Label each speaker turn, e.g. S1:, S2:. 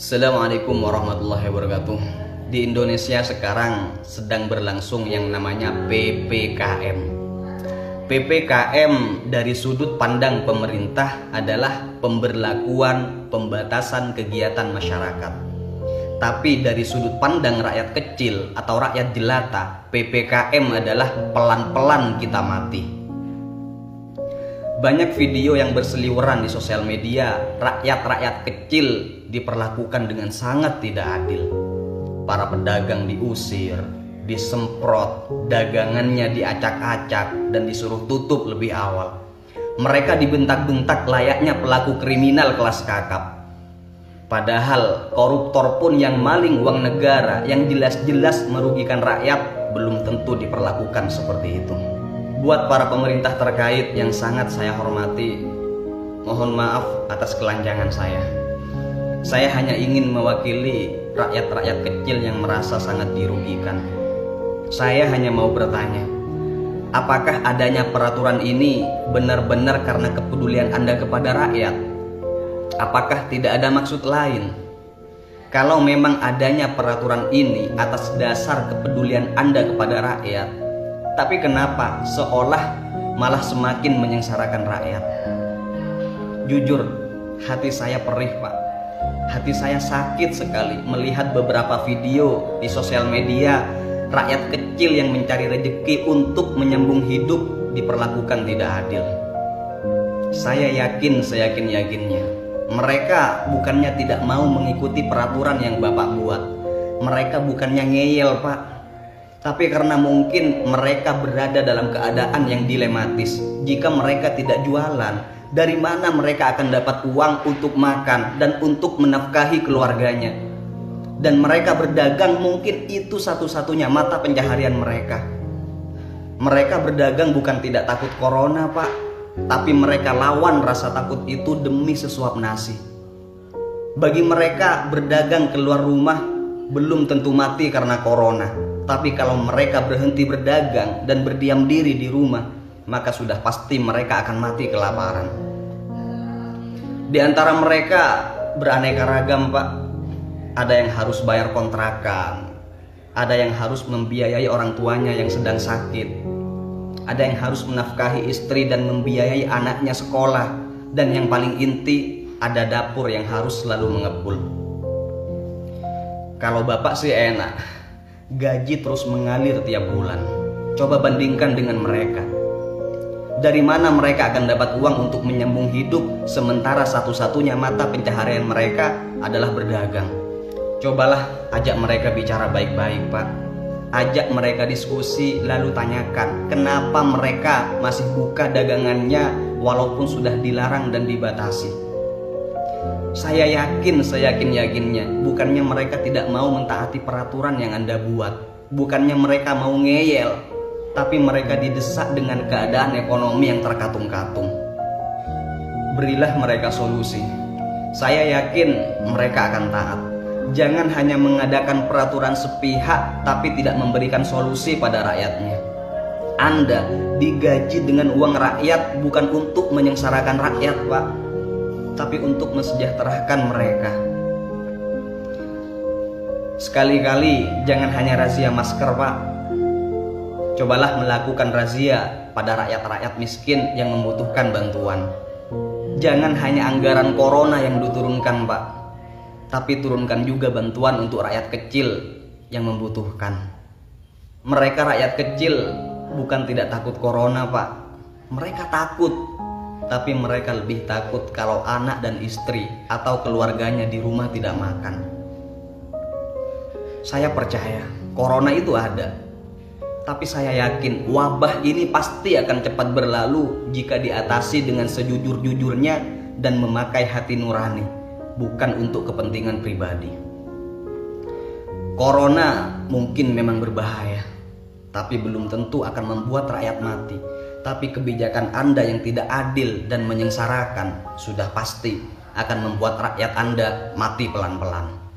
S1: Assalamualaikum warahmatullahi wabarakatuh. Di Indonesia sekarang sedang berlangsung yang namanya PPKM. PPKM dari sudut pandang pemerintah adalah pemberlakuan pembatasan kegiatan masyarakat. Tapi dari sudut pandang rakyat kecil atau rakyat jelata, PPKM adalah pelan-pelan kita mati. Banyak video yang berseliweran di sosial media, rakyat-rakyat kecil diperlakukan dengan sangat tidak adil. Para pedagang diusir, disemprot, dagangannya diacak-acak dan disuruh tutup lebih awal. Mereka dibentak-bentak layaknya pelaku kriminal kelas kakap. Padahal koruptor pun yang maling uang negara, yang jelas-jelas merugikan rakyat, belum tentu diperlakukan seperti itu. Buat para pemerintah terkait yang sangat saya hormati, mohon maaf atas kelancangan saya. Saya hanya ingin mewakili rakyat-rakyat kecil yang merasa sangat dirugikan. Saya hanya mau bertanya, apakah adanya peraturan ini benar-benar karena kepedulian Anda kepada rakyat? Apakah tidak ada maksud lain? Kalau memang adanya peraturan ini atas dasar kepedulian Anda kepada rakyat, tapi kenapa seolah malah semakin menyengsarakan rakyat? Jujur, hati saya perih, Pak. Hati saya sakit sekali melihat beberapa video di sosial media rakyat kecil yang mencari rezeki untuk menyambung hidup diperlakukan tidak adil. Saya yakin-yakinnya mereka bukannya tidak mau mengikuti peraturan yang Bapak buat. Mereka bukannya ngeyel, Pak. Tapi karena mungkin mereka berada dalam keadaan yang dilematis. Jika mereka tidak jualan, dari mana mereka akan dapat uang untuk makan dan untuk menafkahi keluarganya? Dan mereka berdagang mungkin itu satu-satunya mata pencaharian mereka. Mereka berdagang bukan tidak takut corona, Pak, tapi mereka lawan rasa takut itu demi sesuap nasi. Bagi mereka berdagang keluar rumah belum tentu mati karena corona. Tapi kalau mereka berhenti berdagang dan berdiam diri di rumah, maka sudah pasti mereka akan mati kelaparan. Di antara mereka beraneka ragam, Pak. Ada yang harus bayar kontrakan, ada yang harus membiayai orang tuanya yang sedang sakit, ada yang harus menafkahi istri dan membiayai anaknya sekolah, dan yang paling inti ada dapur yang harus selalu mengepul. Kalau Bapak sih enak, gaji terus mengalir tiap bulan. Coba bandingkan dengan mereka. Dari mana mereka akan dapat uang untuk menyambung hidup, sementara satu-satunya mata pencaharian mereka adalah berdagang? Cobalah ajak mereka bicara baik-baik, Pak. Ajak mereka diskusi, lalu tanyakan kenapa mereka masih buka dagangannya walaupun sudah dilarang dan dibatasi. Saya yakinnya bukannya mereka tidak mau mentaati peraturan yang Anda buat, bukannya mereka mau ngeyel, tapi mereka didesak dengan keadaan ekonomi yang terkatung-katung. Berilah mereka solusi. Saya yakin mereka akan taat. Jangan hanya mengadakan peraturan sepihak tapi tidak memberikan solusi pada rakyatnya. Anda digaji dengan uang rakyat bukan untuk menyengsarakan rakyat, Pak, tapi untuk mensejahterakan mereka. Sekali-kali jangan hanya razia masker, Pak. Cobalah melakukan razia pada rakyat-rakyat miskin yang membutuhkan bantuan. Jangan hanya anggaran corona yang diturunkan, Pak, tapi turunkan juga bantuan untuk rakyat kecil yang membutuhkan. Mereka rakyat kecil bukan tidak takut corona, Pak. Mereka takut, tapi mereka lebih takut kalau anak dan istri atau keluarganya di rumah tidak makan. Saya percaya corona itu ada, tapi saya yakin wabah ini pasti akan cepat berlalu jika diatasi dengan sejujur-jujurnya dan memakai hati nurani, bukan untuk kepentingan pribadi. Corona mungkin memang berbahaya, tapi belum tentu akan membuat rakyat mati. Tapi kebijakan Anda yang tidak adil dan menyengsarakan sudah pasti akan membuat rakyat Anda mati pelan-pelan.